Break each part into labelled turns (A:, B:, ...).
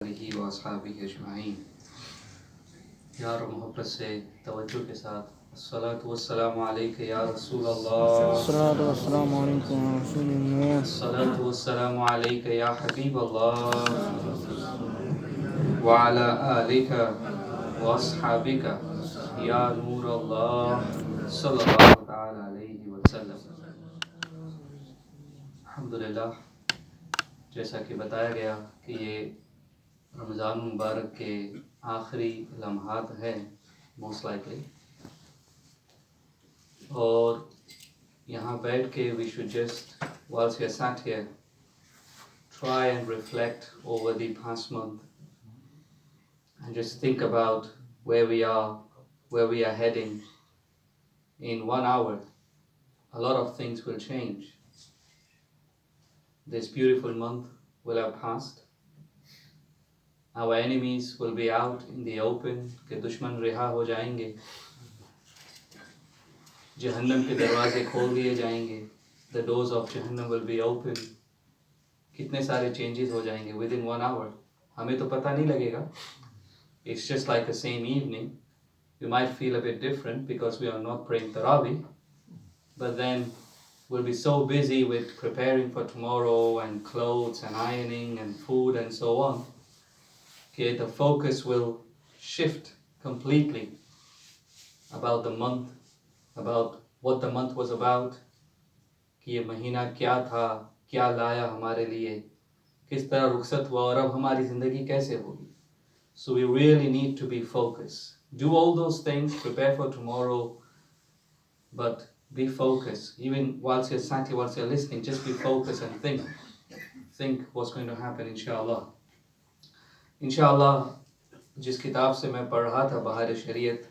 A: علیہ واصحابہ اجمعین. پیار و محبت سے توجہ کے ساتھ الصلاۃ والسلام علیک یا رسول اللہ.
B: الصلاۃ والسلام علیکم یا رسول اللہ.
A: الصلاۃ والسلام علیک یا حبیب اللہ وعلی آلک واصحابک یا نور اللہ صلی اللہ تعالی علیہ وسلم. الحمدللہ، جیسا کہ بتایا گیا کہ یہ رمضان مبارک کے آخری لمحات ہیں موسٹ لائکلی، اور یہاں بیٹھ کے we should just, whilst we are sat here, try and reflect over the past month and just think about where we are heading. In 1 hour, a lot of things will change. This beautiful month will have passed. Our enemies will be out in the open, کہ دشمن رہا ہو جائیں گے، جہنم کے دروازے کھول دیے جائیں گے. The doors of Jahannam will be open. کتنے سارے چینجز ہو جائیں گے within 1 hour. ہمیں تو پتہ نہیں لگے گا. It's just like the same evening. You might feel a bit different because we are not praying Tarawih, but then we'll be so busy with preparing for tomorrow and clothes and ironing and food and so on. Okay, the focus will shift completely about the month, about what the month was about, کہ یہ مہینہ کیا تھا، کیا لایا ہمارے لیے، کس طرح رخصت ہوا اور اب ہماری زندگی کیسے ہوگی. So we really need to be focused. Do all those things, prepare for tomorrow, but be focused. Even whilst you're sat here, whilst you're listening, just be focused and think what's going to happen, inshallah. انشاءاللہ جس کتاب سے میں پڑھ رہا تھا بہار شریعت،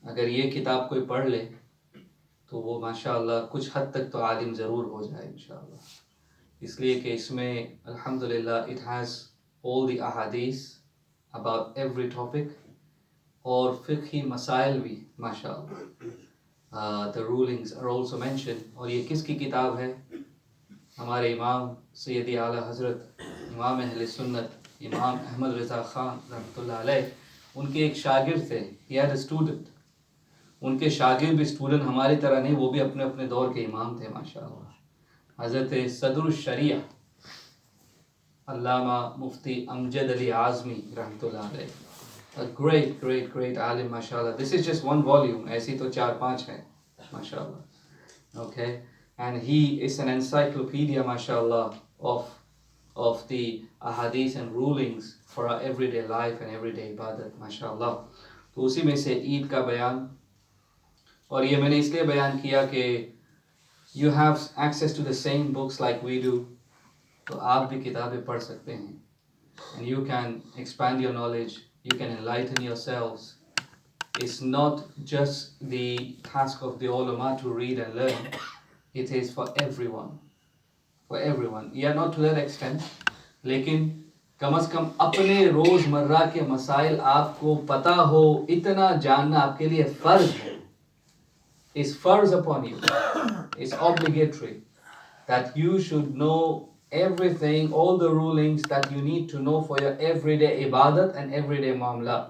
A: اگر یہ کتاب کوئی پڑھ لے تو وہ ماشاءاللہ کچھ حد تک تو عالم ضرور ہو جائے انشاءاللہ. اس لیے کہ اس میں الحمدللہ it has all the ahadith about every topic، اور فقہی مسائل بھی ماشاءاللہ. The rulings are also mentioned. اور یہ کس کی کتاب ہے؟ ہمارے امام سیدی اعلیٰ حضرت امام اہل سنت امام احمد رضا خان رحمۃ اللہ علیہ، ان کے ایک شاگرد تھے. He had a student. ان کے شاگرد بھی اسٹوڈنٹ ہماری طرح نہیں، وہ بھی اپنے اپنے دور کے امام تھے ماشاءاللہ. حضرت صدر الشریعہ علامہ مفتی امجد علی اعظمی رحمۃ اللہ علیہ، a great عالم ماشاءاللہ. This is just one volume، ایسی تو 4-5 ہیں ماشاءاللہ. Okay, and he is an encyclopedia ماشاءاللہ of the ahadith and rulings for our everyday life and everyday ibadat ماشاءاللہ. تو اسی میں سے عید کا بیان، اور یہ میں نے اس لیے بیان کیا کہ you have access to the same books like we do، تو آپ بھی کتابیں پڑھ سکتے ہیں and you can expand your knowledge, you can enlighten yourselves. It's not just the task of the ulama to read and learn, it is for everyone. Yeah, not to that extent، لیکن کم از کم اپنے روز مرہ کے مسائل آپ کو پتہ ہو، اتنا جاننا آپ کے لیے فرض ہے. It's فرض upon you. It's obligatory that you should know everything, all the rulings that you need to know for your everyday ibadat and everyday muamlat.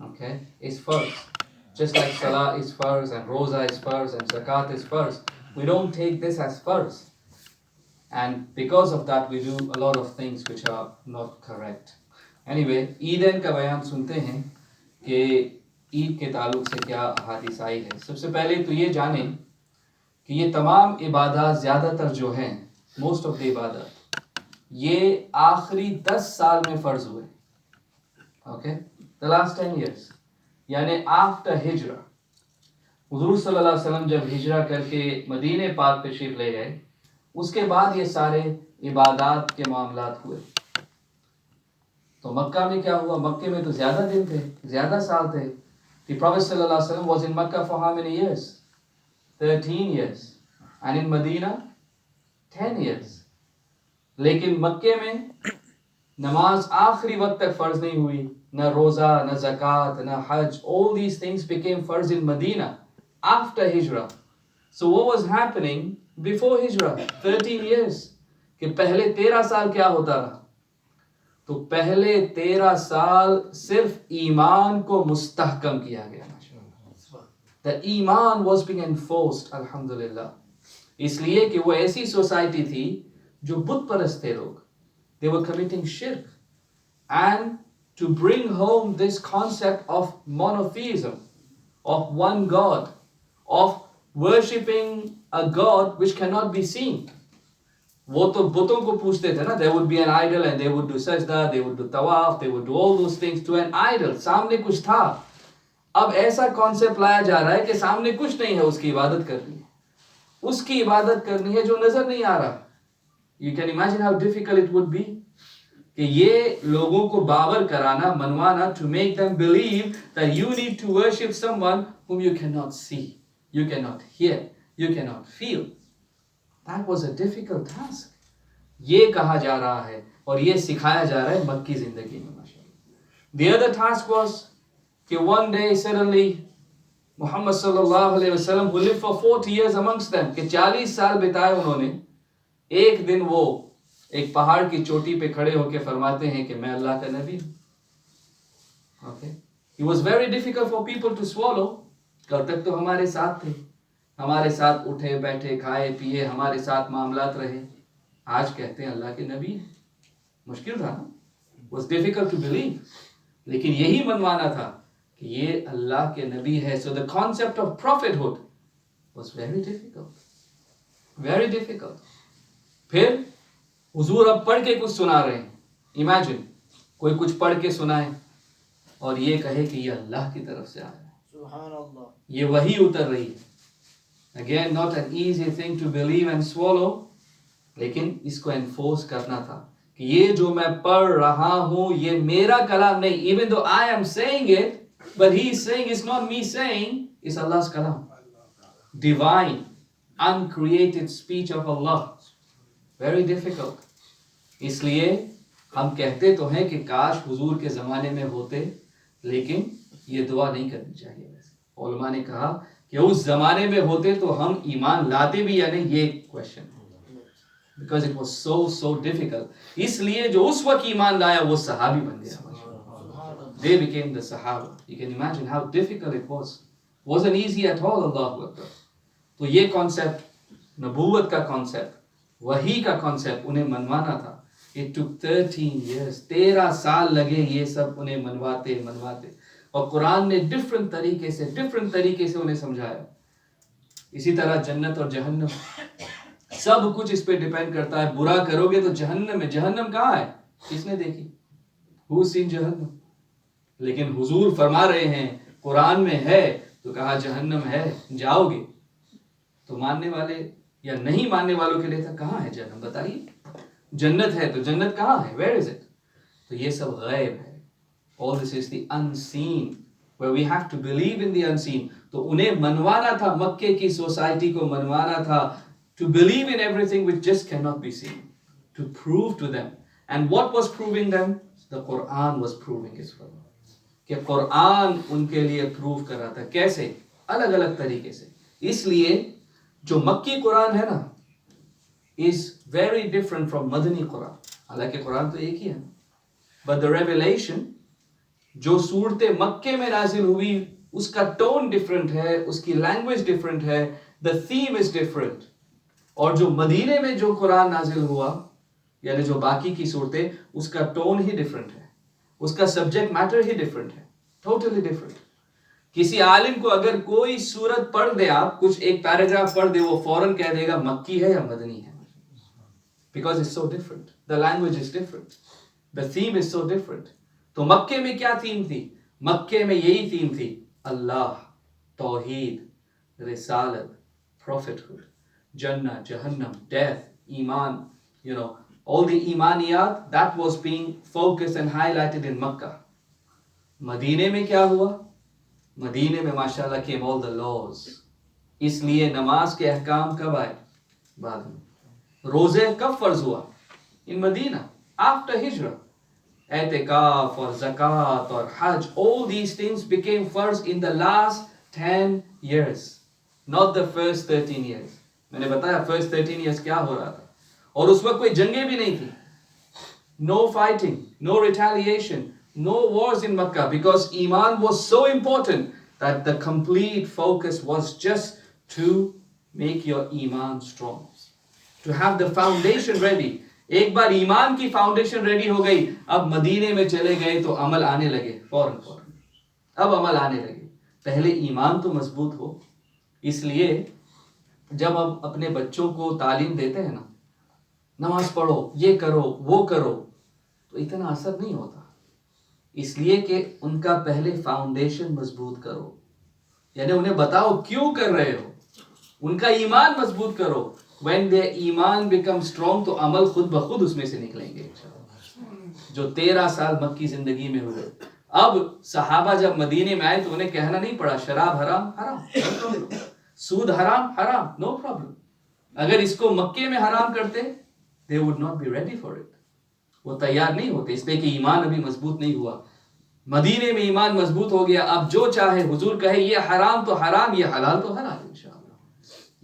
A: Okay? It's فرض. Just like salah is فرض and roza is فرض and zakat is فرض. We don't take this as فرض. And because of that we do a lot of things which are not correct. Anyway, عیدین کا بیان سنتے ہیں کہ عید کے تعلق سے کیا احادیث آئی ہے. سب سے پہلے تو یہ جانیں کہ یہ تمام عبادات زیادہ تر جو ہیں، موسٹ آف دی عبادات، یہ آخری 10 سال میں فرض ہوئے. اوکے، the last 10 years، یعنی آفٹر ہجرہ. حضور صلی اللہ علیہ وسلم جب ہجرہ کر کے مدینہ پاک تشریف لے گئے، اس کے بعد یہ سارے عبادات کے معاملات ہوئے. تو مکہ میں کیا ہوا؟ مکہ میں تو زیادہ دن تھے، زیادہ سال تھے. The Prophet صلی اللہ علیہ وسلم was in Makkah for how many years? 13 years. And in Medina 10 years. لیکن مکے میں نماز آخری وقت تک فرض نہیں ہوئی، نہ روزہ، نہ زکوٰۃ، نہ حج. All these things became فرض in Medina after hijrah. So what was happening before hijrah? 13 years. کہ پہلے 13 سال کیا ہوتا رہا؟ تو پہلے 13 سال صرف ایمان کو مستحکم کیا گیا. The ایمان was being enforced, الحمدللہ. اس لیے کہ وہ ایسی سوسائٹی تھی جو بت پرست تھے لوگ. They were committing shirk. And to bring home this concept of monotheism, of one God, of worshipping a God which cannot be seen. وہ تو بتوں کو پوچھتے تھے نا. There would be an idol and they would do sajda, they would do tawaf, they would do all those things to an idol. سامنے کچھ تھا. اب ایسا کانسیپٹ لایا جا رہا ہے کہ سامنے کچھ نہیں ہے, اس کی عبادت کرنی ہے. اس کی عبادت کرنی ہے جو نظر نہیں آ رہا. You can imagine how difficult it would be کہ یہ لوگوں کو باور کرانا, منوانا, to make them believe that you need to worship someone whom you cannot see, you cannot hear, you cannot feel. That was a difficult task. یہ کہا جا رہا ہے اور یہ سکھایا جا رہا ہے مکی زندگی میں. The other task was کہ one day suddenly محمد صلی اللہ علیہ وسلم who lived for 40 years amongst them, کہ 40 سال بتائے انہوں نے, ایک دن وہ ایک پہاڑ کی چوٹی پہ کھڑے ہو کے فرماتے ہیں کہ میں اللہ کا نبی ہوں. Okay. It was very difficult for people to swallow. کل تک تو ہمارے ساتھ تھے, ہمارے ساتھ اٹھے بیٹھے کھائے پیے, ہمارے ساتھ معاملات رہے. آج کہتے ہیں اللہ کے نبی ہیں. مشکل تھا نا. Was difficult to believe. لیکن یہی منوانا تھا کہ یہ اللہ کے نبی ہے. So the concept of prophethood was very difficult. Very difficult. پھر حضور اب پڑھ کے کچھ سنا رہے ہیں. Imagine کوئی کچھ پڑھ کے سنائے اور یہ کہے کہ یہ اللہ کی طرف سے آ رہا ہے. سبحان اللہ. یہ وحی اتر رہی ہے. Again, not an easy thing to believe and swallow. لیکن اس کو انفورس کرنا تھا کہ یہ جو میں پڑھ رہا ہوں یہ میرا کلام نہیں. Even though I am saying it, but he is saying it's not me saying, it's Allah's kalam. Divine, uncreated speech of Allah. Very difficult. اس لیے ہم کہتے تو ہیں کہ کاش حضور کے زمانے میں ہوتے, لیکن یہ دعا نہیں کرنی چاہیے. علماء نے کہا کہ اس زمانے میں ہوتے تو ہم ایمان لاتے بھی یا نہیں, یہ question. Because it was so difficult. اس لیے جو اس وقت ایمان لایا وہ صحابی بن گیا. They became the Sahaba. You can imagine how difficult it was. Wasn't easy at all. Allahu Akbar. تو یہ کانسیپٹ, نبوت کا کانسیپٹ, وحی کا کانسیپٹ انہیں منوانا تھا. It took 13 years. 13 سال لگے یہ سب انہیں منواتے. اور قرآن نے ڈفرنٹ طریقے سے انہیں سمجھایا. اسی طرح جنت اور جہنم, سب کچھ اس پہ ڈیپینڈ کرتا ہے. برا کرو گے تو جہنم میں. جہنم کہاں ہے؟ کس نے دیکھی؟ Who's seen جہنم؟ لیکن حضور فرما رہے ہیں قرآن میں ہے, تو کہا جہنم ہے, جاؤ گے. تو ماننے والے یا نہیں ماننے والوں کے لیے تھا کہاں ہے جہنم, بتائیے. جنت ہے تو جنت کہاں ہے, where is it؟ تو یہ سب غیب ہے. All this is the unseen, where we have to believe in the unseen. تو انہیں منوانا تھا, مکے کی سوسائٹی کو منوانا تھا, to believe in everything which just cannot be seen, to prove to them. And what was proving them? The Quran was proving it for them. کہ قرآن ان کے لیے پروف کر رہا تھا. کیسے؟ الگ الگ طریقے سے. اس لیے جو مکی قرآن ہے نا, is very different from مدنی قرآن. حالانکہ قرآن تو ایک ہی ہے, but the revelation جو صورت مکے میں نازل ہوئی اس کا ٹون ڈفرنٹ ہے, اس کی لینگویج ڈفرنٹ ہے, the theme is different. اور جو مدینے میں جو قرآن نازل ہوا, یعنی جو باقی کی صورتیں, اس کا ٹون ہی ڈفرنٹ ہے, اس کا سبجیکٹ میٹر ہی ڈفرنٹ ہے, ٹوٹلی ڈفرنٹ. کسی عالم کو اگر کوئی سورت پڑھ دے, آپ کچھ ایک پیراگراف پڑھ دے, وہ فوراً کہہ دے گا مکی ہے یا مدنی ہے. Because it's so different. The language is different. The theme is so different. تو مکے میں کیا تھیم تھی؟ مکے میں یہی تھیم تھی, اللہ, توحید, رسالت, prophethood, جنت, جہنم, death, ایمان, all the ایمانیات, that was being focused and highlighted in Makkah. مدینے میں کیا ہوا؟ مدینے میں ماشاءاللہ came all the laws. اس لیے نماز کے احکام کب آئے؟ بعد میں. روزے کب فرض ہوا؟ in Medina, after ہجرہ. اعتکاف اور زکوٰۃ اور حج, all these things became فرض in the last 10 years, not the first 13 years. میں نے بتایا first 13 years کیا ہو رہا تھا, اور اس وقت کوئی جنگیں بھی نہیں تھی. no fighting, no retaliation, no wars in Makkah, because Iman was so important that the complete focus was just to make your Iman strong, to have the foundation ready. ایک بار ایمان کی فاؤنڈیشن ریڈی ہو گئی, اب مدینے میں چلے گئے تو عمل آنے لگے فوراً. اب عمل آنے لگے. پہلے ایمان تو مضبوط ہو. اس لیے جب ہم اپنے بچوں کو تعلیم دیتے ہیں نا, نماز پڑھو, یہ کرو, وہ کرو, تو اتنا اثر نہیں ہوتا. اس لیے کہ ان کا پہلے فاؤنڈیشن مضبوط کرو, یعنی انہیں بتاؤ کیوں کر رہے ہو, ان کا ایمان مضبوط کرو. when their ایمان become strong تو عمل خود بخود اس میں سے نکلیں گے. جو 13 سال مکی زندگی میں ہوئے, اب صحابہ جب مدینے میں آئے تو انہیں کہنا نہیں پڑا شراب حرام حرام, سود حرام حرام, نو پرابلم. اگر اس کو مکے میں حرام کرتے they would not be ready for it. وہ تیار نہیں ہوتے, اس لیے کہ ایمان ابھی مضبوط نہیں ہوا. مدینے میں ایمان مضبوط ہو گیا, اب جو چاہے حضور کہے یہ حرام تو حرام, یہ حلال تو حلال. انشاءاللہ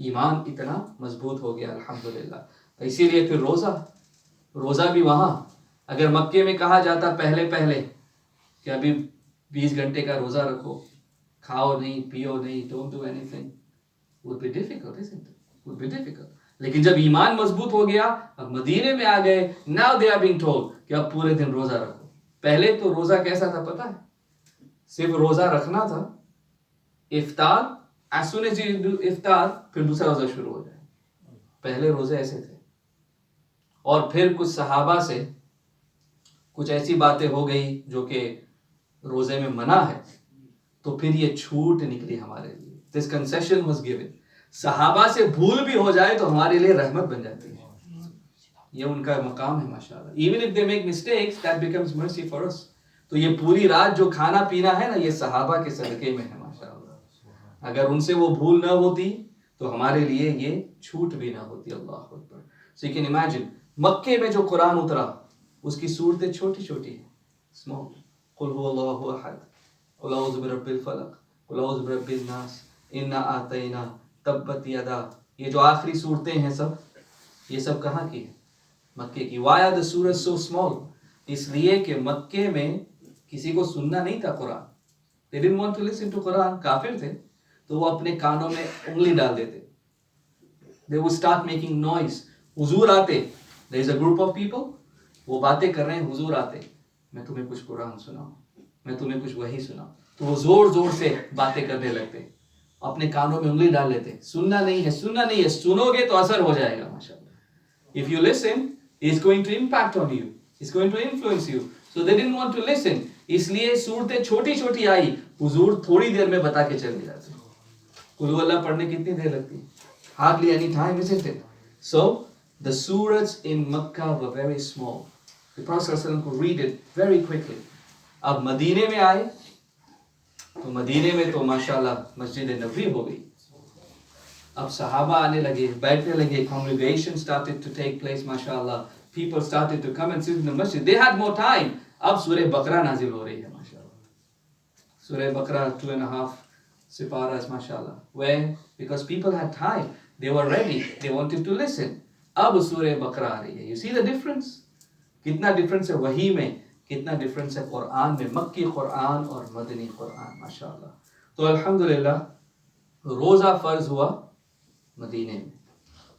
A: ایمان اتنا مضبوط ہو گیا الحمدللہ. اسی لیے پھر روزہ بھی وہاں, اگر مکے میں کہا جاتا پہلے کہ ابھی 20 گھنٹے کا روزہ رکھو, کھاؤ نہیں, پیو نہیں, don't do any thing, would be difficult, isn't it? would be difficult. لیکن جب ایمان مضبوط ہو گیا, اب مدینے میں آ گئے, now they are being told کہ اب پورے دن روزہ رکھو. پہلے تو روزہ کیسا تھا پتہ ہے, صرف روزہ رکھنا تھا, افطار, as soon as you do افطار پھر دوسرا روزہ شروع ہو جائے. پہلے روزے ایسے تھے. اور پھر کچھ صحابہ سے کچھ ایسی باتیں ہو گئی جو کہ روزے میں منع ہے, تو پھر یہ چھوٹ نکلی ہمارے لیے. this concession was given. صحابہ سے بھول بھی ہو جائے تو ہمارے لیے رحمت بن جاتی ہے. یہ ان کا مقام ہے ماشاءاللہ. even if they make mistakes that becomes mercy for us. تو یہ پوری رات جو کھانا پینا ہے نا, یہ صحابہ کے صدقے میں ہے ماشاءاللہ. اگر ان سے وہ بھول نہ ہوتی تو ہمارے لیے یہ چھوٹ بھی نہ ہوتی. اللہ اکبر. so you can imagine مکے میں جو قرآن اترا اس کی صورتیں چھوٹی چھوٹی ہیں, small. قل هو اللہ احد, قل اعوذ برب الفلق, قل اعوذ برب الناس, انا اعطینا, تبت یدا. یہ جو آخری صورتیں ہیں یہ سب کہاں کی ہیں؟ مکے کی. why are the surahs so small? اس لیے کہ مکے میں کسی کو سننا نہیں تھا قرآن. they didn't want to listen to قرآن. کافر تھے تو وہ اپنے کانوں میں انگلی ڈال دیتے. they would start making noise. حضور آتے, there is a group of people, وہ باتیں کر رہے ہیں, حضور آتے, میں تمہیں کچھ قرآن سناؤں, میں تمہیں کچھ وحی سناؤں, تو وہ زور زور سے باتیں کرنے لگتے, اپنے کانوں میں انگلی ڈال لیتے. سننا نہیں ہے, سنو گے تو اثر ہو جائے گا ماشاءاللہ. if you listen it's going to impact on you, it's going to influence you. so they didn't want to listen. اس لیے صورتیں چھوٹی چھوٹی آئی, حضور تھوڑی دیر میں بتا کے چلے جاتے. قل هو اللہ پڑھنے کتنی دیر لگتی, hardly any time, isn't it? so the surahs in Makkah were very small. The Prophet ﷺ could read it very quickly. اب مدینے میں آئے تو مدینے میں تو ماشاءاللہ مسجد نبوی ہو گئی. اب صحابہ آنے لگے, بیٹھنے لگے, congregation started to take place ماشاءاللہ, people started to come and sit in the masjid. They had more time. اب سورہ بقرہ نازل ہو رہی ہے ماشاءاللہ. سورہ بقرہ 2.5 سپارہs ماشاءاللہ. Why? Because people had time. They were ready. They wanted to listen. اب سورہ بقرہ آ رہی ہے. You see the difference? کتنا ڈفرنس ہے وحی میں, کتنا ڈفرنس ہے قرآن میں, مکی قرآن اور مدنی قرآن ماشاءاللہ. تو الحمدللہ روزہ فرض ہوا مدینے میں,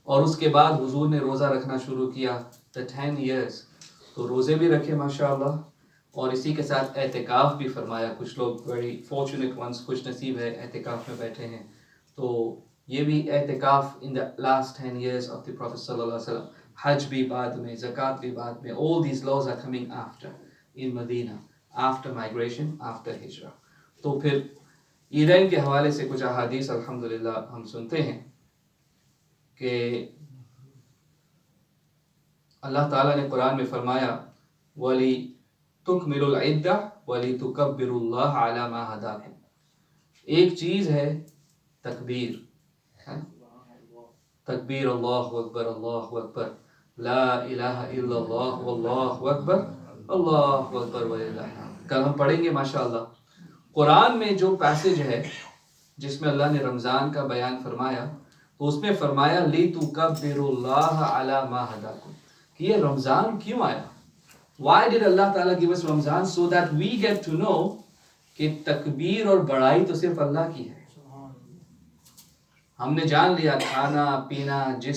A: اور اس کے بعد حضور نے روزہ رکھنا شروع کیا. the 10 years تو روزے بھی رکھے ماشاءاللہ, اور اسی کے ساتھ اعتکاف بھی فرمایا. کچھ لوگ very fortunate ones, خوش نصیب ہے, اعتکاف میں بیٹھے ہیں. تو یہ بھی اعتکاف in the last 10 years of the Prophet صلی اللہ علیہ وسلم. حج بھی بعد میں, زکوٰۃ بھی بعد میں. all these laws are coming after in Medina, after migration, after hijrah. تو پھر عیدین کے حوالے سے کچھ احادیث الحمدللہ ہم سنتے ہیں کہ اللہ تعالیٰ نے قرآن میں فرمایا وَلِتُكْمِلُوا الْعِدَّةَ وَلِتُكَبِّرُوا اللَّهَ عَلَى مَا هَدَاكُمْ. ایک چیز ہے تکبیر, تکبیر اللہ اکبر, لا الہ الا اللہ واللہ اکبر, اللہ اکبر وللہ الحمد. کل ہم پڑھیں گے ماشاءاللہ. قرآن میں جو پیسج ہے جس میں اللہ نے رمضان کا بیان فرمایا, تو اس میں فرمایا لِتُكَبِّرُوا اللَّهَ عَلَى مَا هَدَاكُمْ, کہ یہ رمضان کیوں آیا, Why did Allah Ta'ala give us Ramzan? So that we get to know کہ تکبیر اور بڑائی تو صرف اللہ کی ہے. ہم نے جان لیا کھانا پینا جس